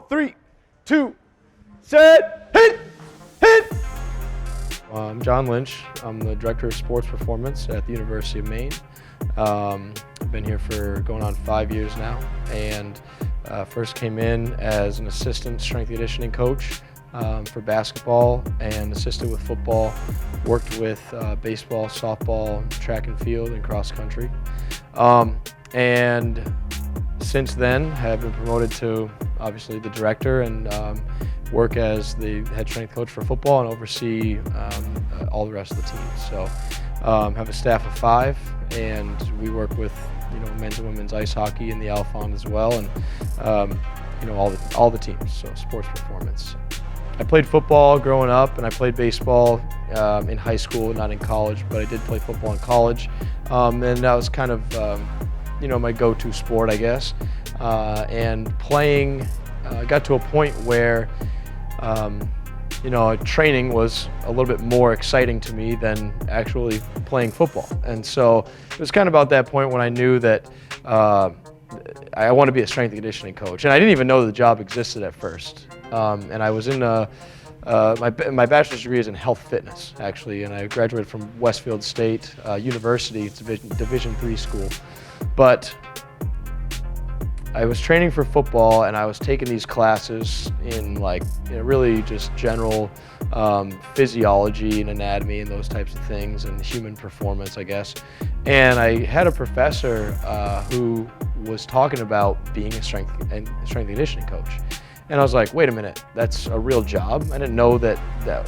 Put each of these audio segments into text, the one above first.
3, 2, set, hit, hit! I'm John Lynch. I'm the Director of Sports Performance at the University of Maine. I've been here for going on 5 years now, and first came in as an assistant strength and conditioning coach for basketball and assisted with football. Worked with baseball, softball, track and field, and cross country. And since then, have been promoted to obviously the director and work as the head strength coach for football and oversee all the rest of the teams. So have a staff of 5, and we work with men's and women's ice hockey and the Alphon as well, and all the teams. So sports performance. I played football growing up, and I played baseball in high school, not in college, but I did play football in college, and that was kind of my go-to sport, I guess. And playing, got to a point where training was a little bit more exciting to me than actually playing football. And so it was kind of about that point when I knew that I want to be a strength and conditioning coach. And I didn't even know the job existed at first. And I was in my bachelor's degree is in health fitness, actually, and I graduated from Westfield State University. It's a Division III school. But I was training for football, and I was taking these classes in really just general physiology and anatomy and those types of things, and human performance, I guess. And I had a professor who was talking about being a strength and conditioning coach. And I was like, wait a minute, that's a real job? I didn't know that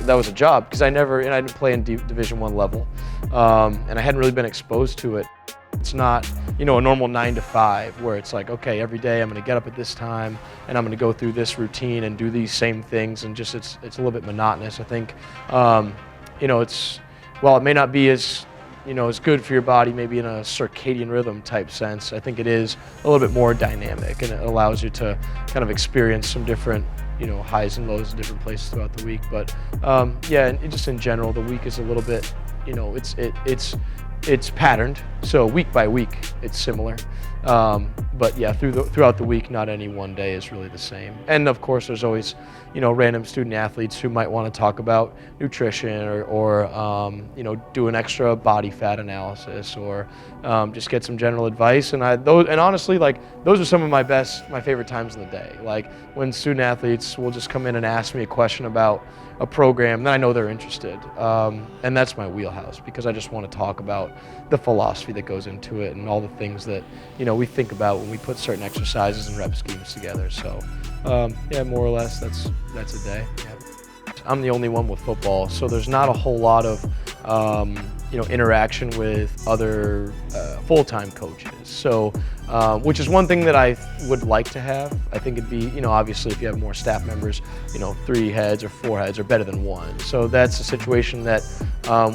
was a job, because I didn't play in Division I level, and I hadn't really been exposed to it. It's not, a normal 9 to 5 where it's like, okay, every day I'm going to get up at this time and I'm going to go through this routine and do these same things, and just it's a little bit monotonous. I think, while it may not be as good for your body, maybe in a circadian rhythm type sense, I think it is a little bit more dynamic, and it allows you to kind of experience some different highs and lows in different places throughout the week. But yeah, and just in general, the week is a little bit, it's patterned, so week by week it's similar, but yeah, throughout the week, not any one day is really the same. And of course, there's always random student athletes who might want to talk about nutrition or do an extra body fat analysis, or just get some general advice. And honestly, those are some of my favorite times in the day. Like when student athletes will just come in and ask me a question about a program, then I know they're interested, and that's my wheelhouse, because I just want to talk about the philosophy that goes into it and all the things that we think about when we put certain exercises and rep schemes together. So yeah, more or less that's a day. Yeah. I'm the only one with football, so there's not a whole lot of interaction with other full-time coaches. So, which is one thing that I would like to have. I think it'd be, obviously if you have more staff members, 3 heads or 4 heads are better than 1. So that's a situation that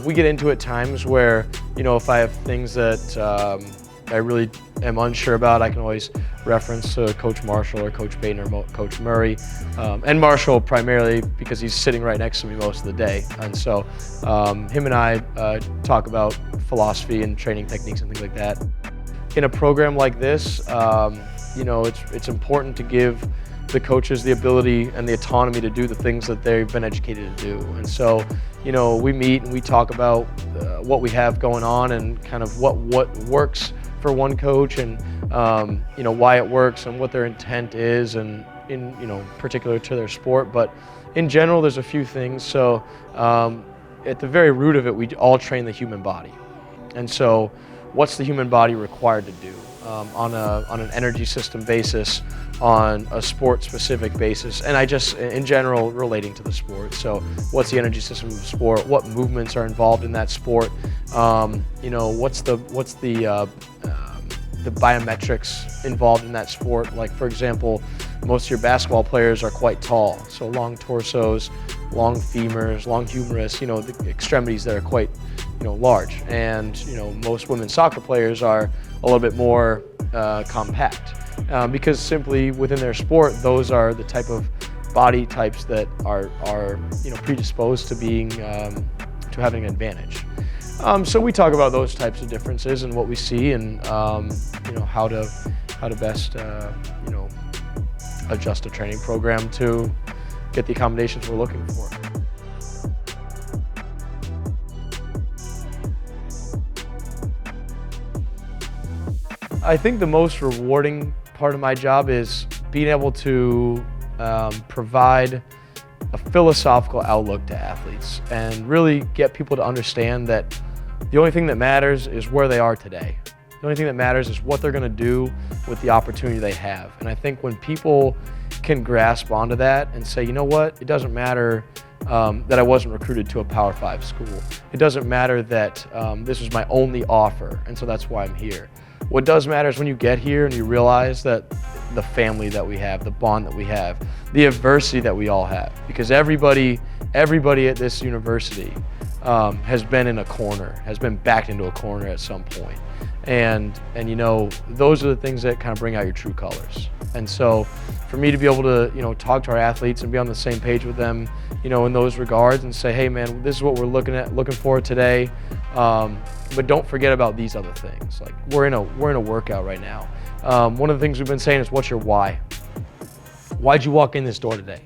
we get into at times where, if I have things that I really am unsure about, I can always reference Coach Marshall or Coach Payton or Coach Murray, and Marshall primarily because he's sitting right next to me most of the day. And so him and I talk about philosophy and training techniques and things like that. In a program like this, it's important to give the coaches the ability and the autonomy to do the things that they've been educated to do. And so, we meet and we talk about what we have going on and kind of what works for one coach, and why it works and what their intent is, and in particular to their sport. But in general, there's a few things. So at the very root of it, we all train the human body. And so what's the human body required to do on an energy system basis, on a sport-specific basis, and I just, in general, relating to the sport. So what's the energy system of the sport? What movements are involved in that sport? What's the biometrics involved in that sport? Like, for example, most of your basketball players are quite tall, so long torsos, long femurs, long humerus, the extremities that are quite large. And most women's soccer players are a little bit more compact, because simply within their sport, those are the type of body types that are predisposed to being to having an advantage. So we talk about those types of differences and what we see, and how to best adjust the training program to get the accommodations we're looking for. I think the most rewarding part of my job is being able to provide a philosophical outlook to athletes and really get people to understand that the only thing that matters is where they are today. The only thing that matters is what they're going to do with the opportunity they have. And I think when people can grasp onto that and say, you know what, it doesn't matter that I wasn't recruited to a Power 5 school. It doesn't matter that this was my only offer, and so that's why I'm here. What does matter is when you get here and you realize that the family that we have, the bond that we have, the adversity that we all have, because everybody at this university has been in a corner, has been backed into a corner at some point. And you know, those are the things that kind of bring out your true colors. And so for me to be able to, you know, talk to our athletes and be on the same page with them, you know, in those regards and say, hey man, this is what we're looking for today. But don't forget about these other things. Like we're in a workout right now. One of the things we've been saying is, what's your why? Why'd you walk in this door today?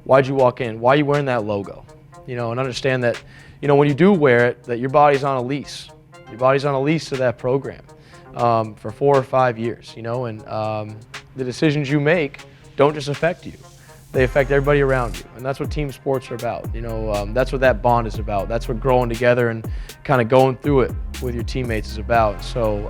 Why'd you walk in? Why are you wearing that logo? You know, and understand that, you know, when you do wear it, that your body's on a lease. Your body's on a lease to that program for 4 or 5 years, you know, and the decisions you make don't just affect you. They affect everybody around you, and that's what team sports are about. You know, that's what that bond is about. That's what growing together and kind of going through it with your teammates is about. So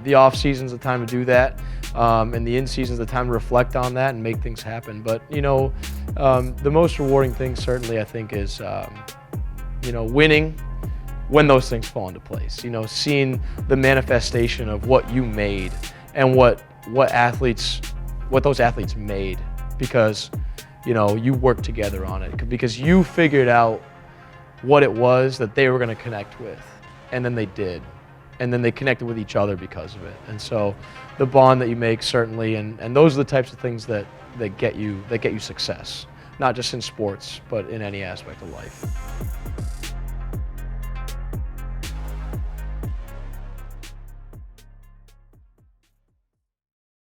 the off season's the time to do that, and the in season's the time to reflect on that and make things happen. But you know, the most rewarding thing certainly I think is you know, winning when those things fall into place. You know, seeing the manifestation of what you made and what those athletes made because, you know, you worked together on it, because you figured out what it was that they were going to connect with, and then they did, and then they connected with each other because of it. And so the bond that you make certainly, and those are the types of things that get you success, not just in sports but in any aspect of life.